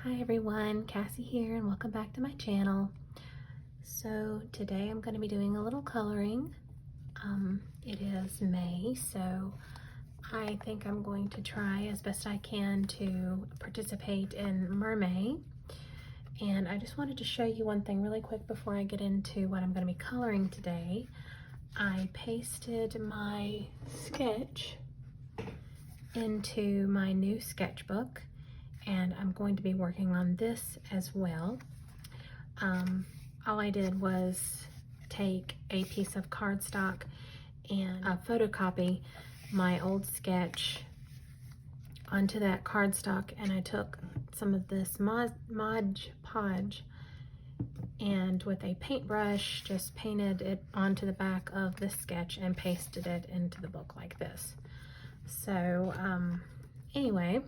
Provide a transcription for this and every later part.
Hi everyone, Cassie here and welcome back to my channel. So today I'm going to be doing a little coloring. It is May, so I think I'm going to try as best I can to participate in Mermay. And I just wanted to show you one thing really quick before I get into what I'm going to be coloring today. I pasted my sketch into my new sketchbook, and I'm going to be working on this as well. All I did was take a piece of cardstock and photocopy my old sketch onto that cardstock, and I took some of this Mod Podge and with a paintbrush just painted it onto the back of this sketch and pasted it into the book like this. So anyway,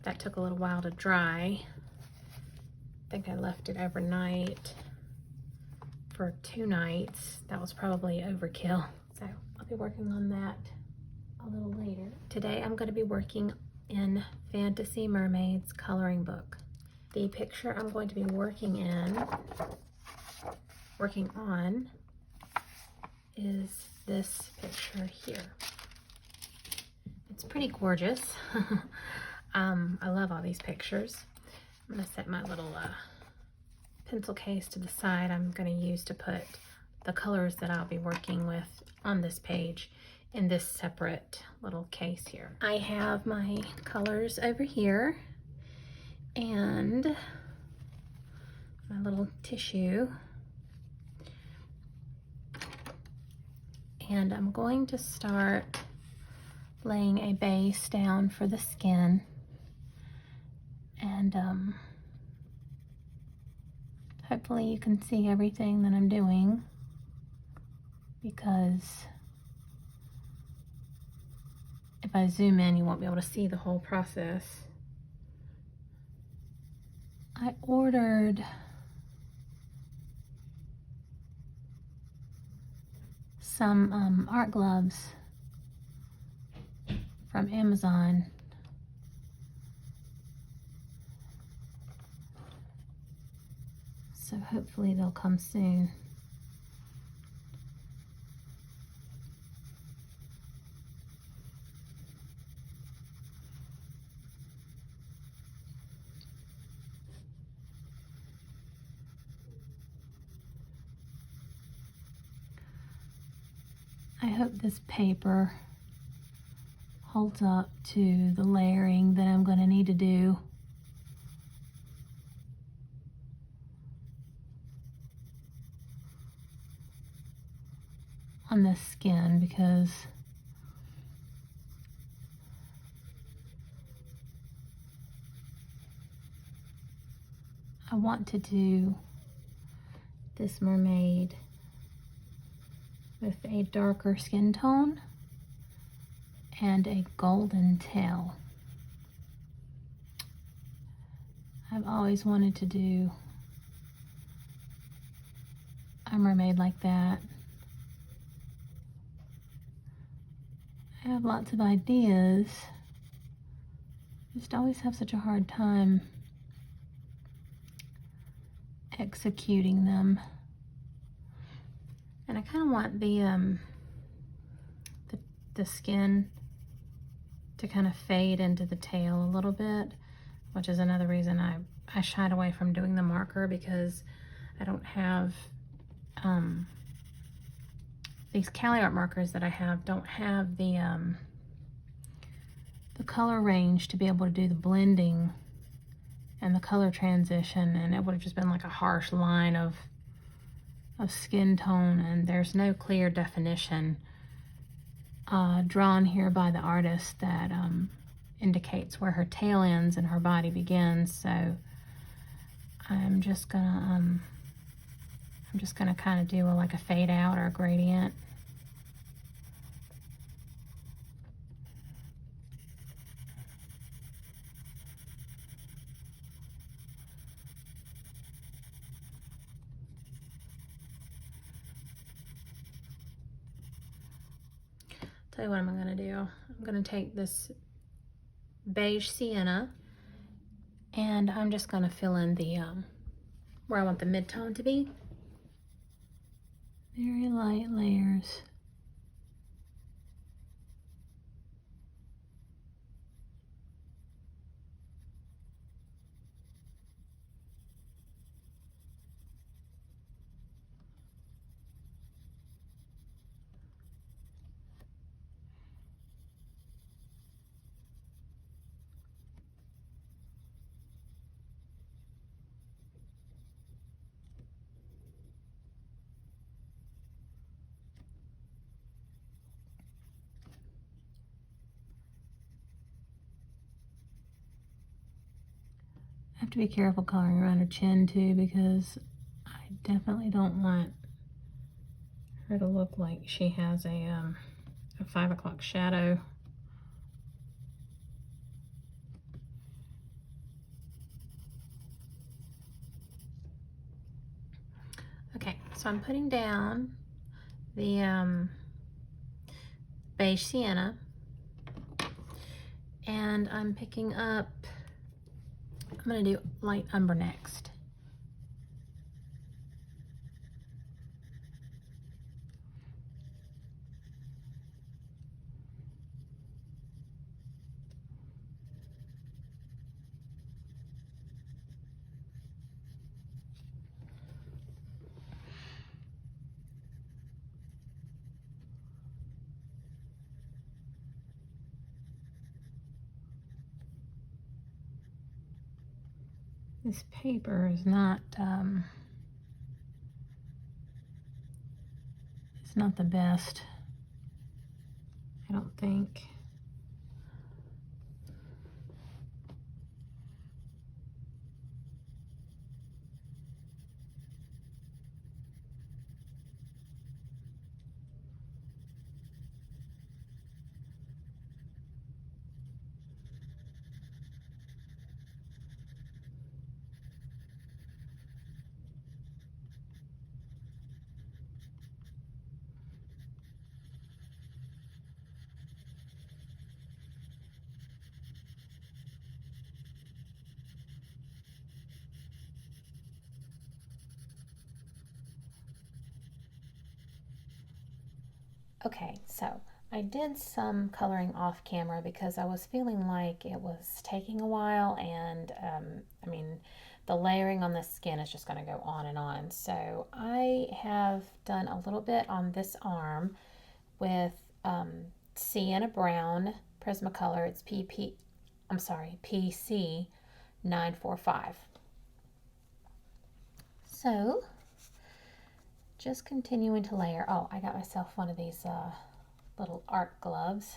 that took a little while to dry. I think I left it overnight for 2 nights. That was probably overkill. So I'll be working on that a little later. Today I'm going to be working in Fantasy Mermaids Coloring Book. The picture I'm going to be working on is this picture here. It's pretty gorgeous. I love all these pictures. I'm going to set my little pencil case to the side. I'm going to use to put the colors that I'll be working with on this page in this separate little case here. I have my colors over here and my little tissue. And I'm going to start laying a base down for the skin. And hopefully you can see everything that I'm doing, because if I zoom in you won't be able to see the whole process. I ordered some art gloves from Amazon. So hopefully they'll come soon. I hope this paper holds up to the layering that I'm going to need to do. On this skin, because I want to do this mermaid with a darker skin tone and a golden tail. I've always wanted to do a mermaid like that. I have lots of ideas, just always have such a hard time executing them. And I kind of want the skin to kind of fade into the tail a little bit, which is another reason I shied away from doing the marker, because I don't have these Cali Art markers that I have don't have the color range to be able to do the blending and the color transition, and it would have just been like a harsh line of skin tone, and there's no clear definition drawn here by the artist that indicates where her tail ends and her body begins. So I'm just gonna kind of do like a fade out or a gradient. Tell you what I'm gonna do. I'm gonna take this beige sienna And I'm just going to fill in the where I want the mid-tone to be. Very light layers. I have to be careful coloring around her chin too, because I definitely don't want her to look like she has a 5 o'clock shadow. Okay, so I'm putting down the beige sienna, and I'm picking up, I'm going to do light umber next. This paper is not, it's not the best, I don't think. Okay, so I did some coloring off camera because I was feeling like it was taking a while, and I mean, the layering on the skin is just going to go on and on. So I have done a little bit on this arm with Sienna Brown Prismacolor. It's PC 945. So just continuing to layer. Oh, I got myself one of these little art gloves.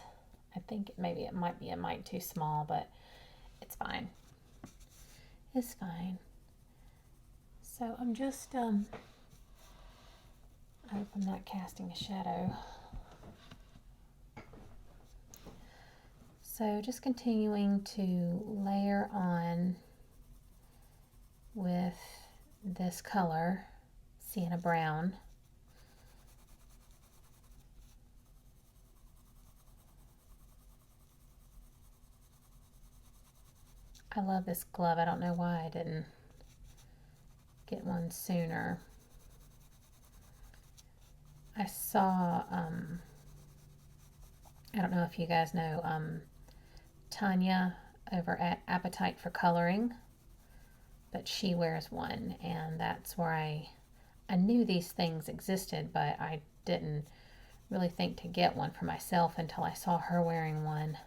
I think maybe it might be a mite too small, but it's fine. It's fine. So I'm just, I hope I'm not casting a shadow. So just continuing to layer on with this color, Sienna Brown. I love this glove. I don't know why I didn't get one sooner. I saw, I don't know if you guys know Tanya over at Appetite for Coloring, but she wears one, and that's where I knew these things existed, but I didn't really think to get one for myself until I saw her wearing one.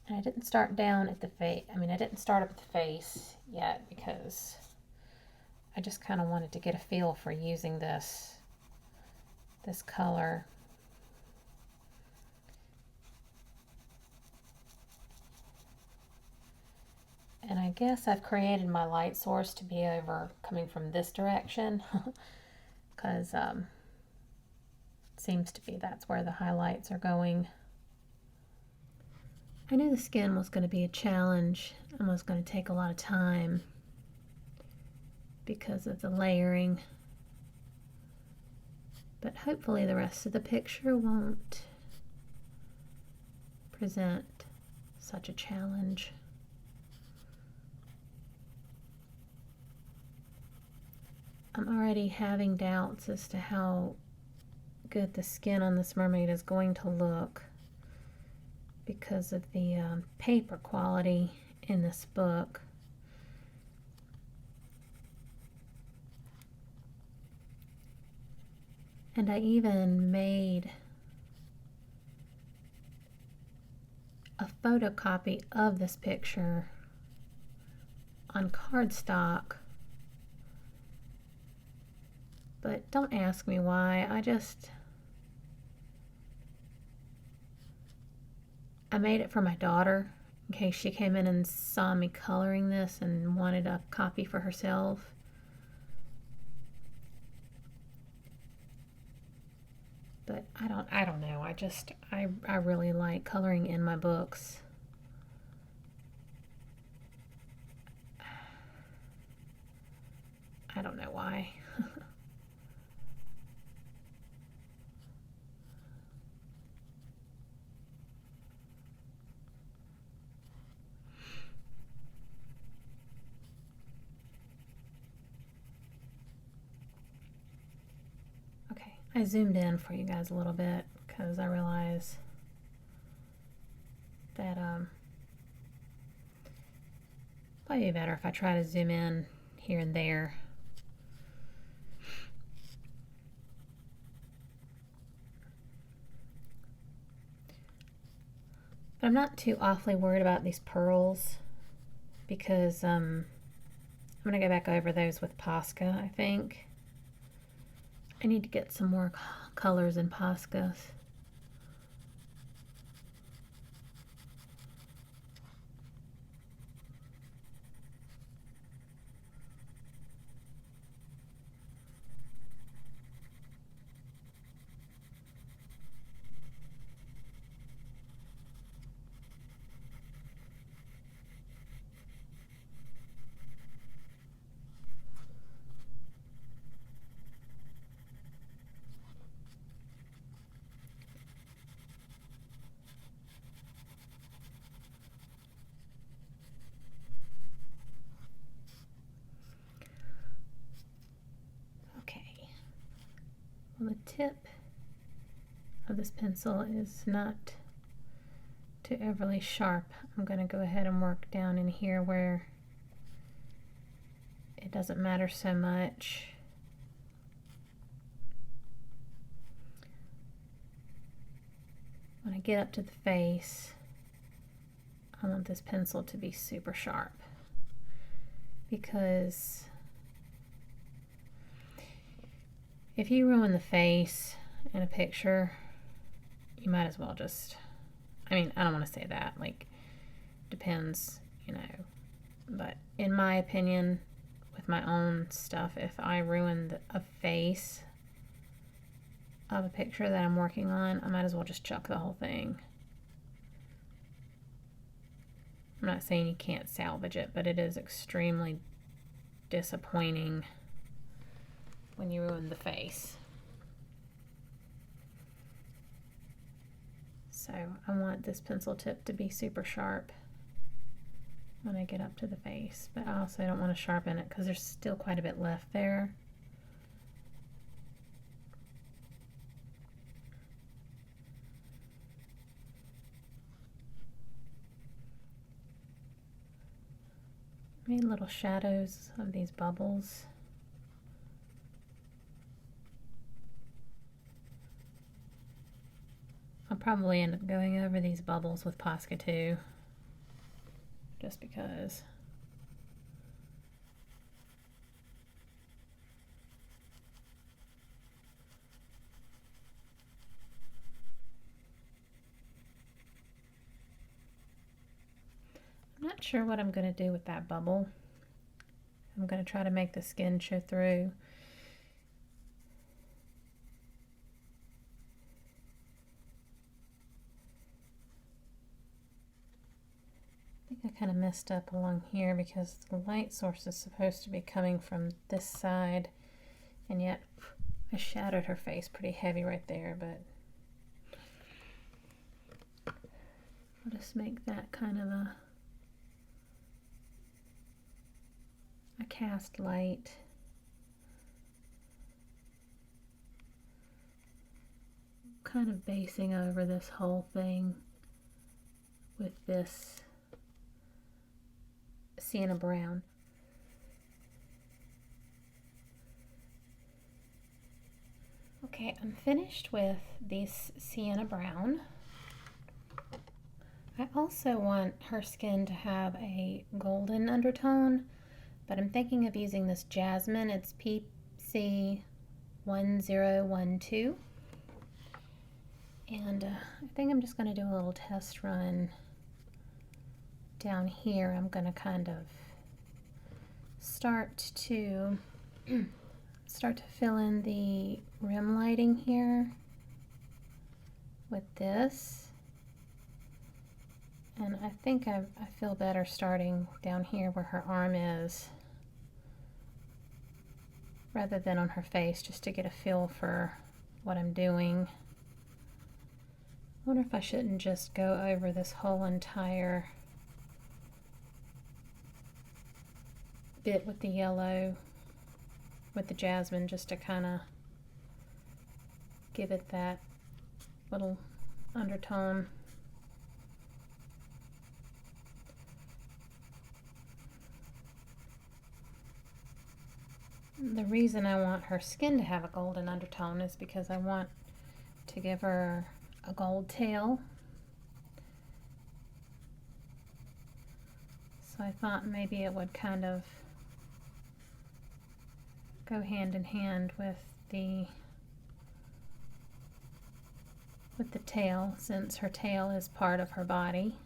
And I didn't start down at the face. I mean, I didn't start up at the face yet because I just kind of wanted to get a feel for using this color. And I guess I've created my light source to be over coming from this direction because it seems to be that's where the highlights are going. I knew the skin was going to be a challenge and was going to take a lot of time because of the layering, but hopefully the rest of the picture won't present such a challenge. I'm already having doubts as to how good the skin on this mermaid is going to look because of the paper quality in this book. And I even made a photocopy of this picture on cardstock. But don't ask me why. I made it for my daughter in case she came in and saw me coloring this and wanted a copy for herself. But I don't know. I really like coloring in my books. I don't know why. Okay, I zoomed in for you guys a little bit because I realize that probably be better if I try to zoom in here and there. But I'm not too awfully worried about these pearls because I'm going to go back over those with Posca, I think. I need to get some more colors in Poscas. The tip of this pencil is not too overly sharp. I'm going to go ahead and work down in here where it doesn't matter so much. When I get up to the face, I want this pencil to be super sharp because if you ruin the face in a picture, you might as well just, I mean, I don't want to say that, like, depends, you know, but in my opinion, with my own stuff, if I ruin a face of a picture that I'm working on, I might as well just chuck the whole thing. I'm not saying you can't salvage it, but it is extremely disappointing when you ruin the face. So I want this pencil tip to be super sharp when I get up to the face, but I also don't want to sharpen it because there's still quite a bit left there. Made little shadows of these bubbles. I'll probably end up going over these bubbles with Posca too, just because. I'm not sure what I'm going to do with that bubble. I'm going to try to make the skin show through. I kind of messed up along here because the light source is supposed to be coming from this side, and yet I shadowed her face pretty heavy right there, but I'll just make that kind of a cast light. Kind of basing over this whole thing with this sienna brown. Okay, I'm finished with this sienna brown. I also want her skin to have a golden undertone, but I'm thinking of using this jasmine. It's PC1012. And I think I'm just going to do a little test run down here. I'm going to kind of start to fill in the rim lighting here with this. And I think I feel better starting down here where her arm is rather than on her face, just to get a feel for what I'm doing. I wonder if I shouldn't just go over this whole entire bit with the yellow, with the jasmine, just to kind of give it that little undertone. The reason I want her skin to have a golden undertone is because I want to give her a gold tail. So I thought maybe it would kind of go hand in hand with the tail, since her tail is part of her body.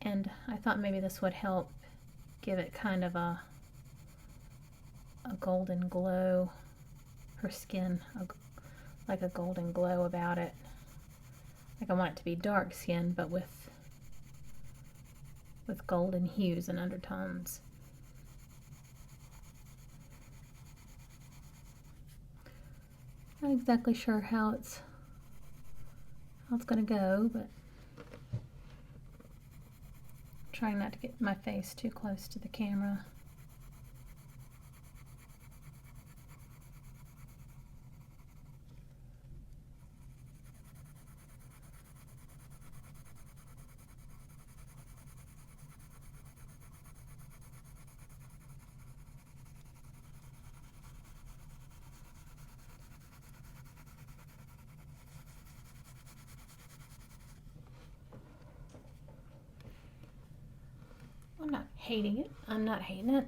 And I thought maybe this would help give it kind of a golden glow, her skin, like a golden glow about it. Like I want it to be dark skin, but with golden hues and undertones. Not exactly sure how it's gonna go, but trying not to get my face too close to the camera. I'm not hating it. I'm not hating it.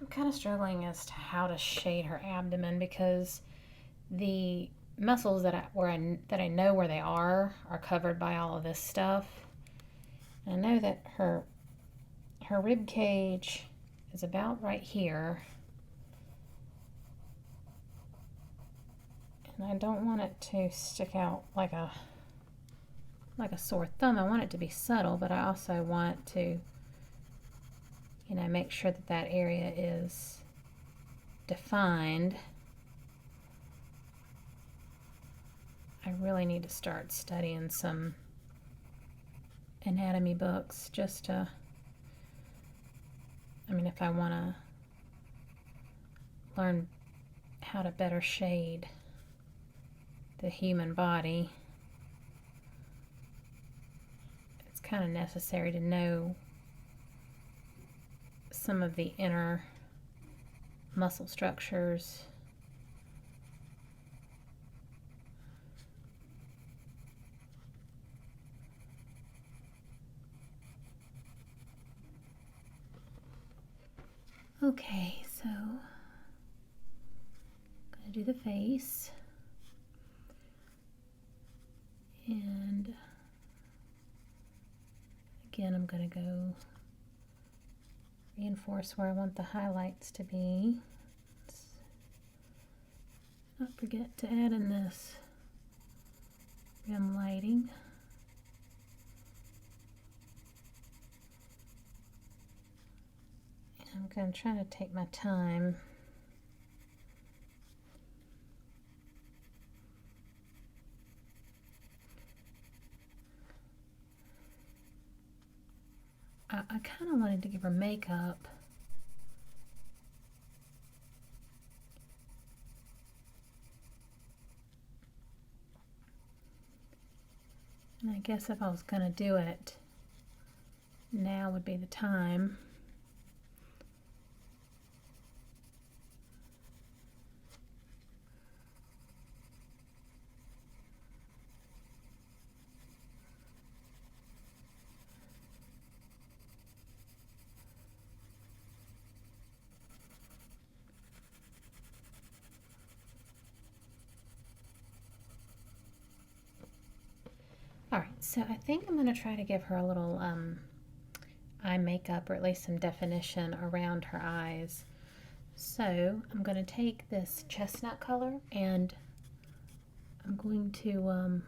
I'm kind of struggling as to how to shade her abdomen, because the muscles that I know where they are covered by all of this stuff. And I know that her rib cage is about right here, and I don't want it to stick out like a sore thumb. I want it to be subtle, but I also want to, you know, make sure that that area is defined. I really need to start studying some anatomy books just to, I mean, if I want to learn how to better shade the human body, it's kind of necessary to know some of the inner muscle structures. Okay, so I'm gonna do the face, and again I'm gonna go reinforce where I want the highlights to be. Not forget to add in this rim lighting. I'm going to try to take my time. I kind of wanted to give her makeup. And I guess if I was going to do it, now would be the time. Alright, so I think I'm going to try to give her a little eye makeup, or at least some definition around her eyes. So I'm going to take this chestnut color and I'm going to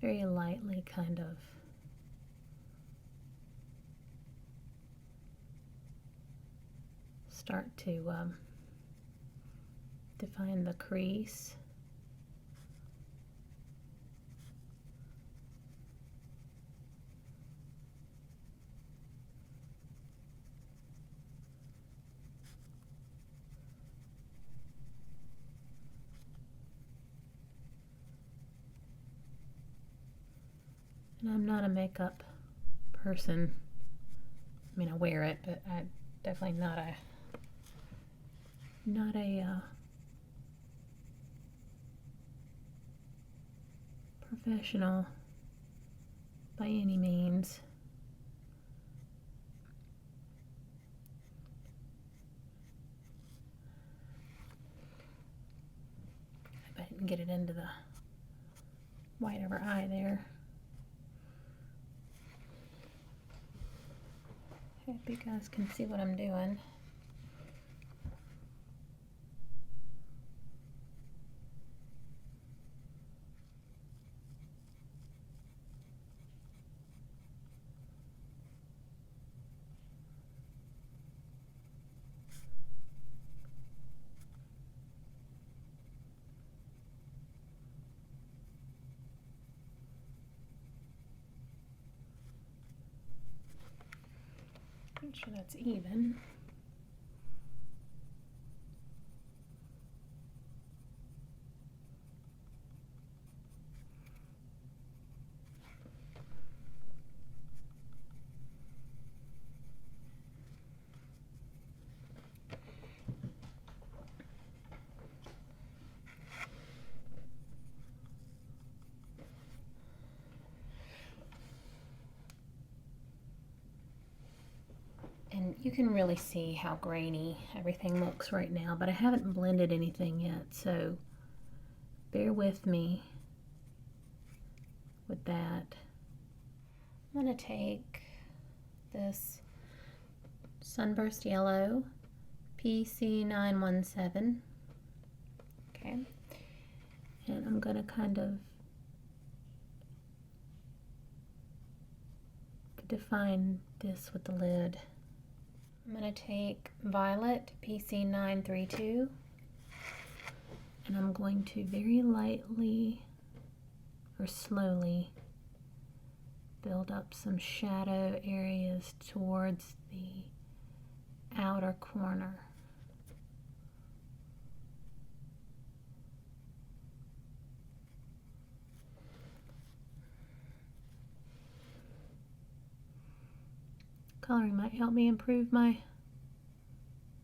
very lightly kind of start to define the crease. And I'm not a makeup person. I mean, I wear it, but I'm definitely not a professional by any means. I didn't get it into the white of her eye there. Hope you guys can see what I'm doing. Make sure that's even. And you can really see how grainy everything looks right now, but I haven't blended anything yet, so bear with me with that. I'm going to take this Sunburst Yellow PC917, okay, and I'm going to kind of define this with the lid. I'm going to take Violet PC932 and I'm going to very lightly or slowly build up some shadow areas towards the outer corner. Coloring might help me improve my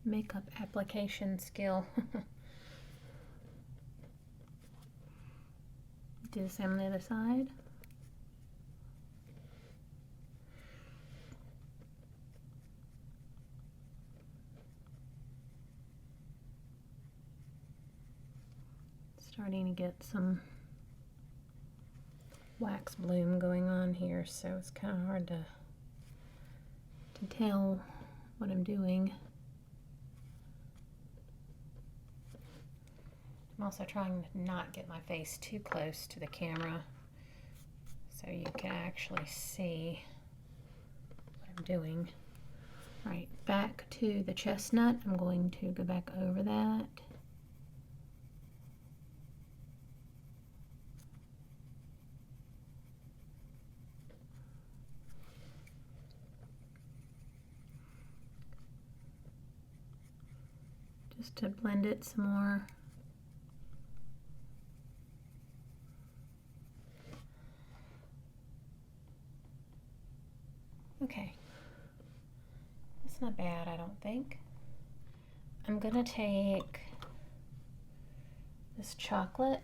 makeup application skill. Do the same on the other side. Starting to get some wax bloom going on here, so it's kind of hard to tell what I'm doing. I'm also trying to not get my face too close to the camera so you can actually see what I'm doing. Right, back to the chestnut. I'm going to go back over that. Just to blend it some more. Okay, that's not bad, I don't think. I'm gonna take this chocolate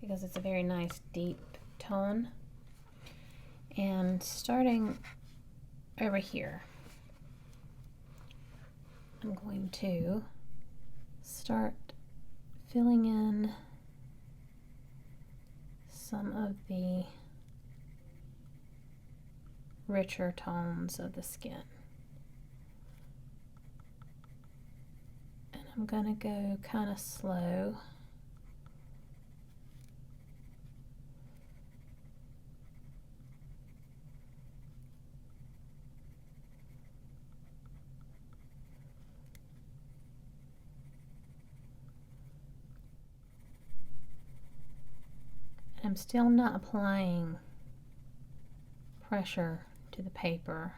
because it's a very nice deep tone, and starting over here, I'm going to start filling in some of the richer tones of the skin. And I'm gonna go kind of slow. I'm still not applying pressure to the paper.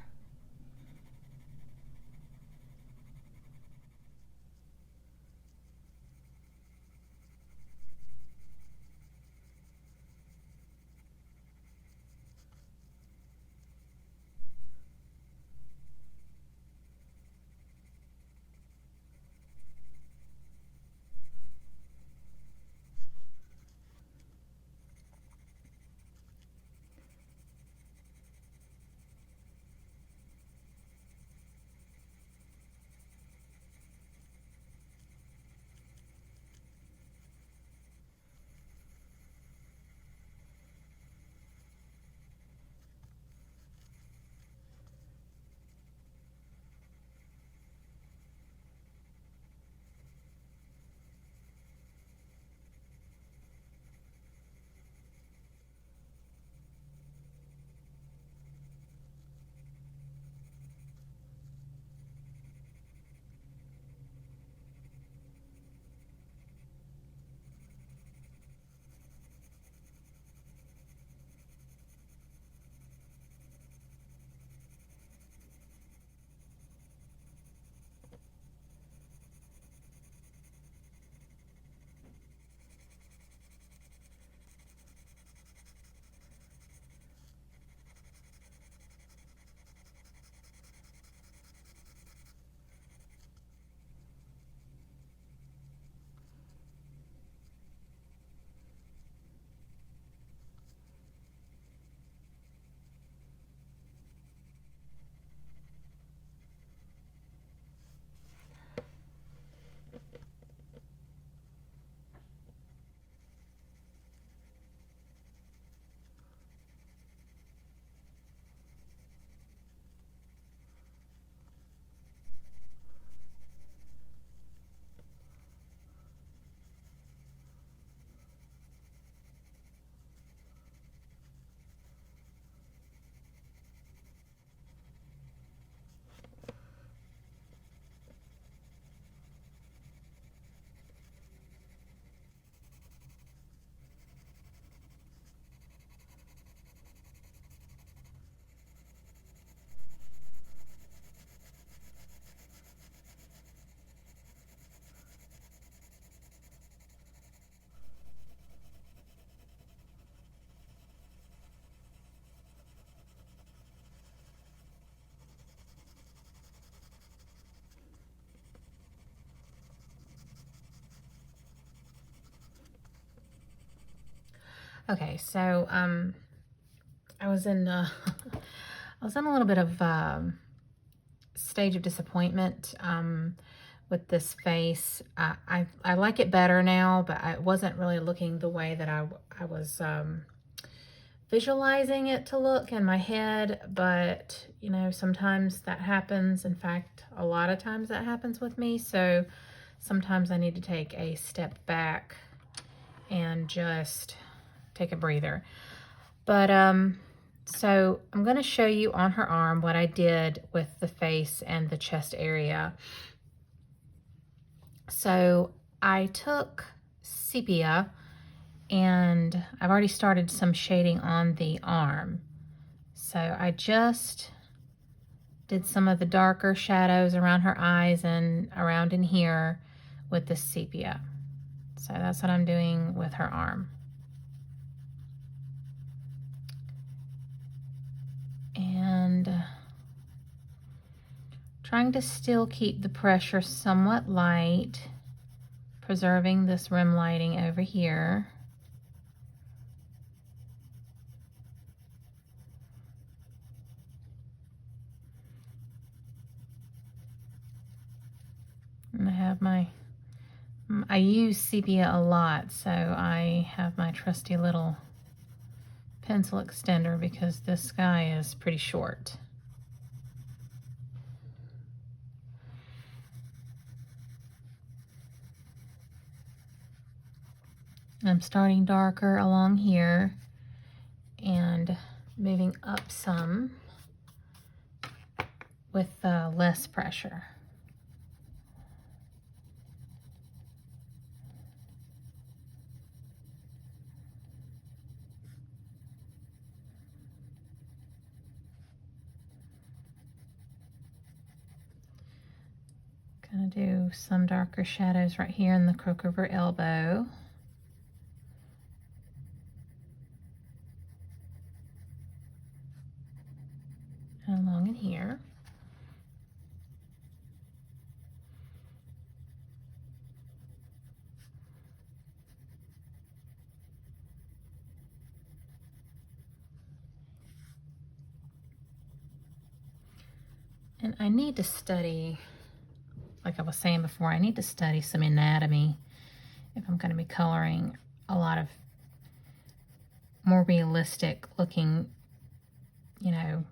Okay, so I was in I was in a little bit of stage of disappointment with this face. I like it better now, but I wasn't really looking the way that I was visualizing it to look in my head. But you know, sometimes that happens. In fact, a lot of times that happens with me. So sometimes I need to take a step back and just take a breather. But so I'm going to show you on her arm what I did with the face and the chest area. So I took sepia, and I've already started some shading on the arm. So I just did some of the darker shadows around her eyes and around in here with the sepia. So that's what I'm doing with her arm. And trying to still keep the pressure somewhat light, preserving this rim lighting over here. And I have I use sepia a lot, so I have my trusty little pencil extender because this guy is pretty short. I'm starting darker along here and moving up some with less pressure. Gonna do some darker shadows right here in the crook of her elbow. And along in here. And I need to study, like I was saying before, I need to study some anatomy if I'm going to be coloring a lot of more realistic looking, you know,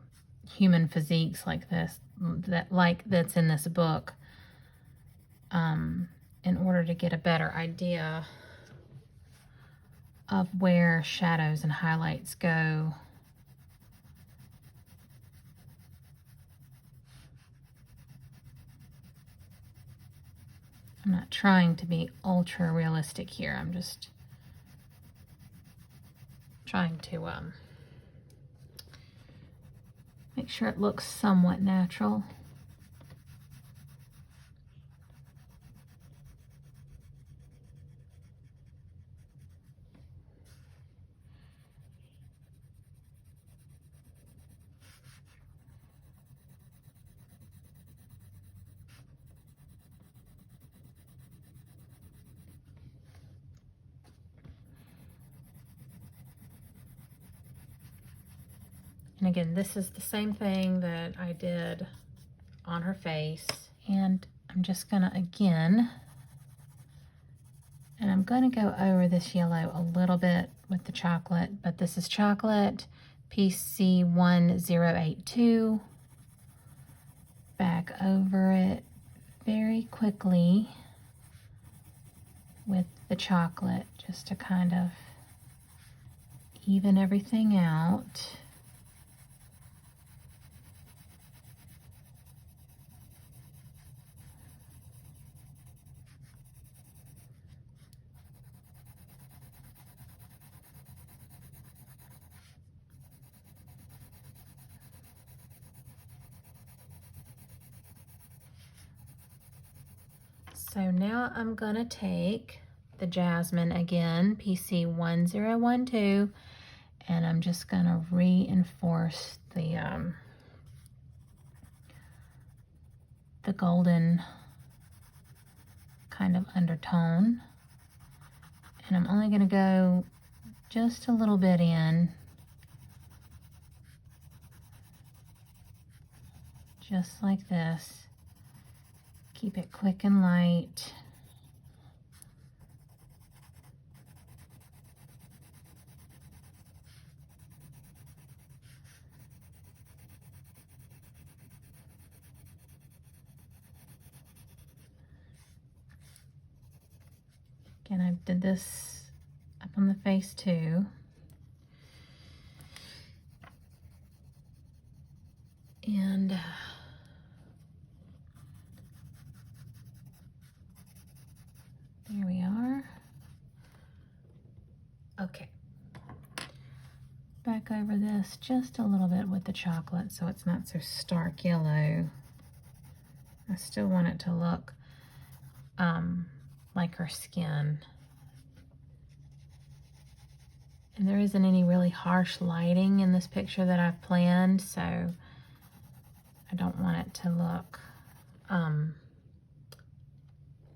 human physiques like this, that's in this book, in order to get a better idea of where shadows and highlights go. I'm not trying to be ultra realistic here. I'm just trying to make sure it looks somewhat natural. And again, this is the same thing that I did on her face. And I'm just gonna, again, and I'm gonna go over this yellow a little bit with the chocolate, but this is chocolate PC1082. Back over it very quickly with the chocolate, just to kind of even everything out. So now I'm gonna take the Jasmine again, PC1012, and I'm just gonna reinforce the golden kind of undertone. And I'm only gonna go just a little bit in, just like this. Keep it quick and light. Again, I did this up on the face too. And there we are. Okay. Back over this just a little bit with the chocolate so it's not so stark yellow. I still want it to look like her skin. And there isn't any really harsh lighting in this picture that I've planned, so I don't want it to look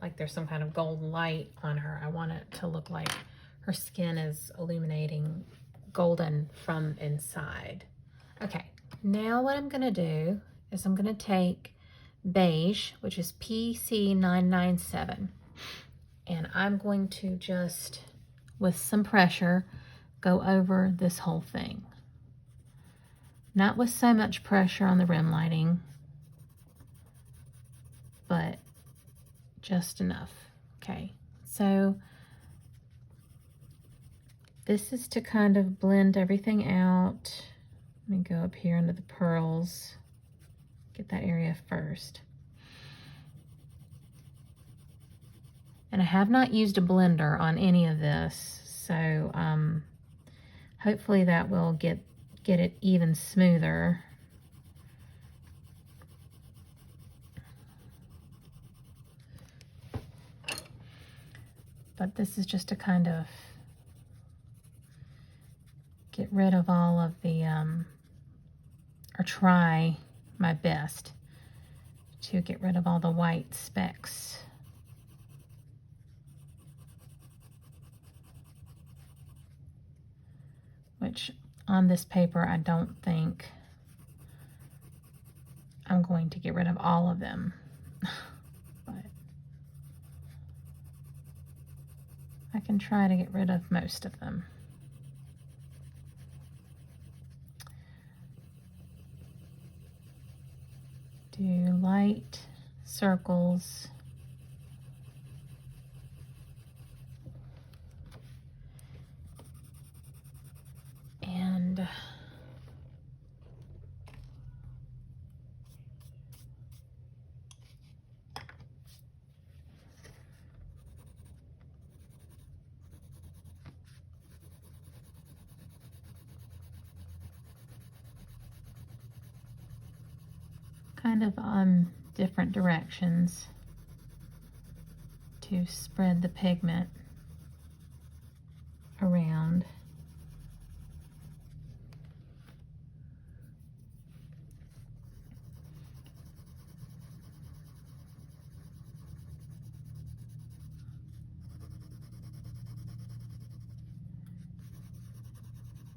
like there's some kind of gold light on her. I want it to look like her skin is illuminating golden from inside. Okay, now what I'm gonna do is I'm gonna take beige, which is PC997, and I'm going to just, with some pressure, go over this whole thing. Not with so much pressure on the rim lighting, but just enough. Okay, so this is to kind of blend everything out. Let me go up here under the pearls, get that area first. And I have not used a blender on any of this, so hopefully that will get it even smoother. But this is just to kind of get rid of all of the, or try my best to get rid of all the white specks. Which on this paper, I don't think I'm going to get rid of all of them. But I can try to get rid of most of them. Do light circles. And kind of different directions to spread the pigment around.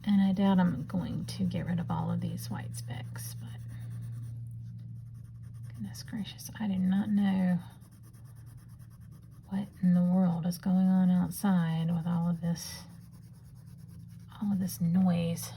And I doubt I'm going to get rid of all of these white specks, but goodness gracious, I do not know what in the world is going on outside with all of this noise.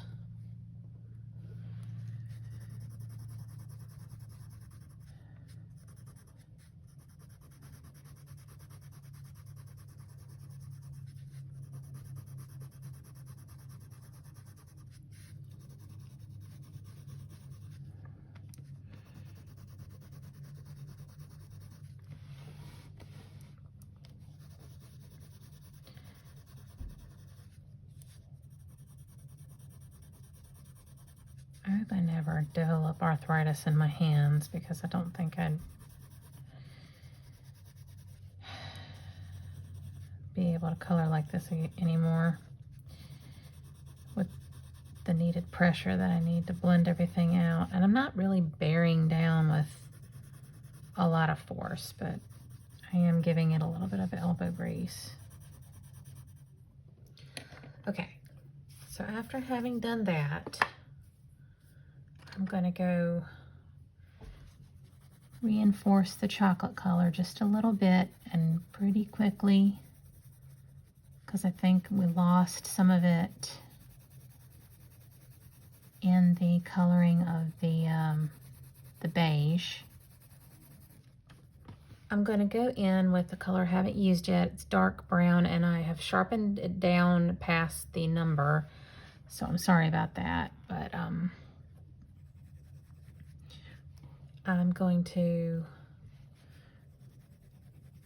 I hope I never develop arthritis in my hands, because I don't think I'd be able to color like this anymore with the needed pressure that I need to blend everything out. And I'm not really bearing down with a lot of force, but I am giving it a little bit of elbow grease. Okay, so after having done that, I'm gonna go reinforce the chocolate color just a little bit and pretty quickly, because I think we lost some of it in the coloring of the beige. I'm going to go in with the color I haven't used yet. It's dark brown, and I have sharpened it down past the number, so I'm sorry about that, but I'm going to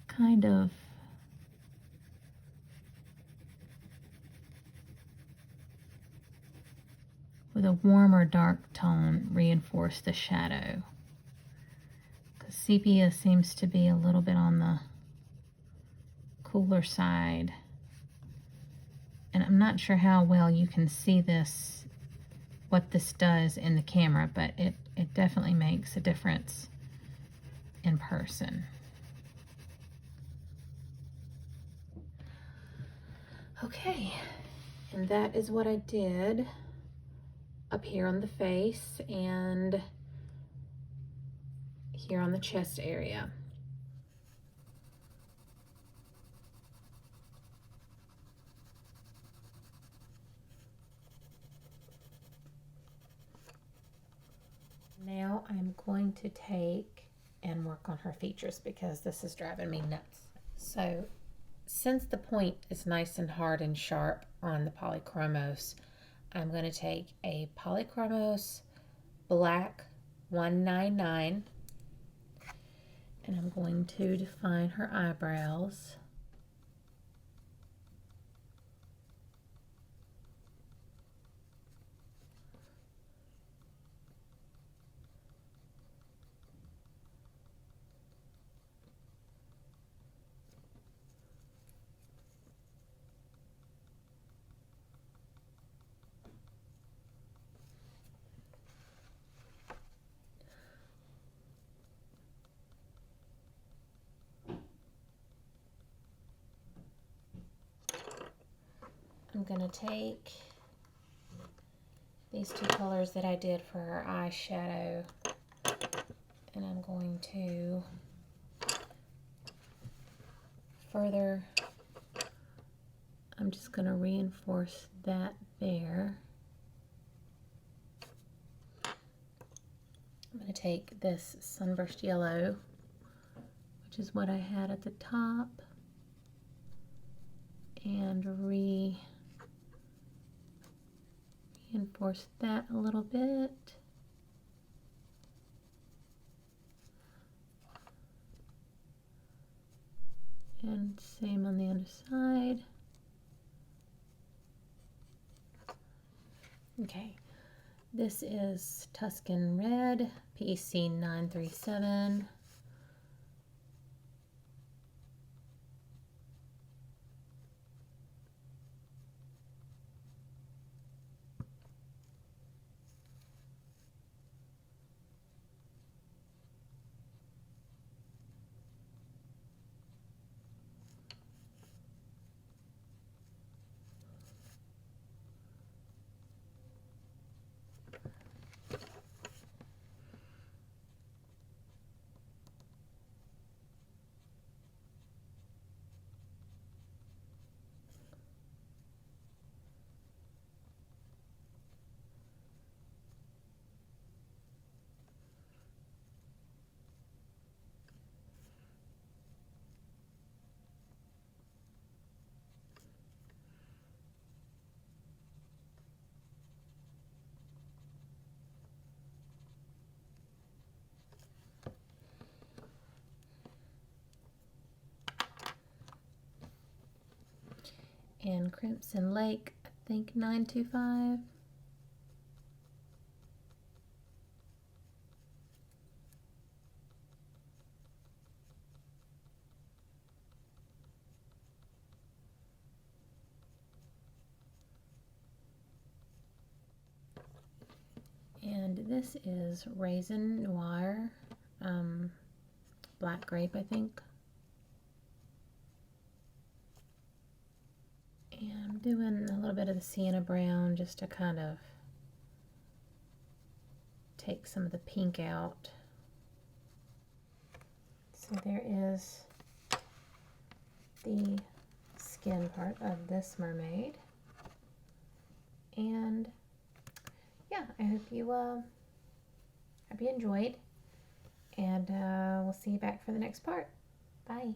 kind of with a warmer dark tone reinforce the shadow, because sepia seems to be a little bit on the cooler side, and I'm not sure how well you can see this, what this does in the camera, but it definitely makes a difference in person. Okay, and that is what I did up here on the face and here on the chest area. Now I'm going to take and work on her features because this is driving me nuts. So since the point is nice and hard and sharp on the polychromos, I'm going to take a polychromos black 199 and I'm going to define her eyebrows. I'm going to take these two colors that I did for her eyeshadow and I'm going to further, I'm just going to reinforce that there. I'm going to take this sunburst yellow, which is what I had at the top, and reinforce that a little bit. And same on the other side. Okay, this is Tuscan Red, PEC 937. And Crimson Lake, I think 925. And this is Raisin Noir, Black Grape, I think. And I'm doing a little bit of the sienna brown just to kind of take some of the pink out. So there is the skin part of this mermaid. And yeah, I hope you enjoyed, and we'll see you back for the next part. Bye.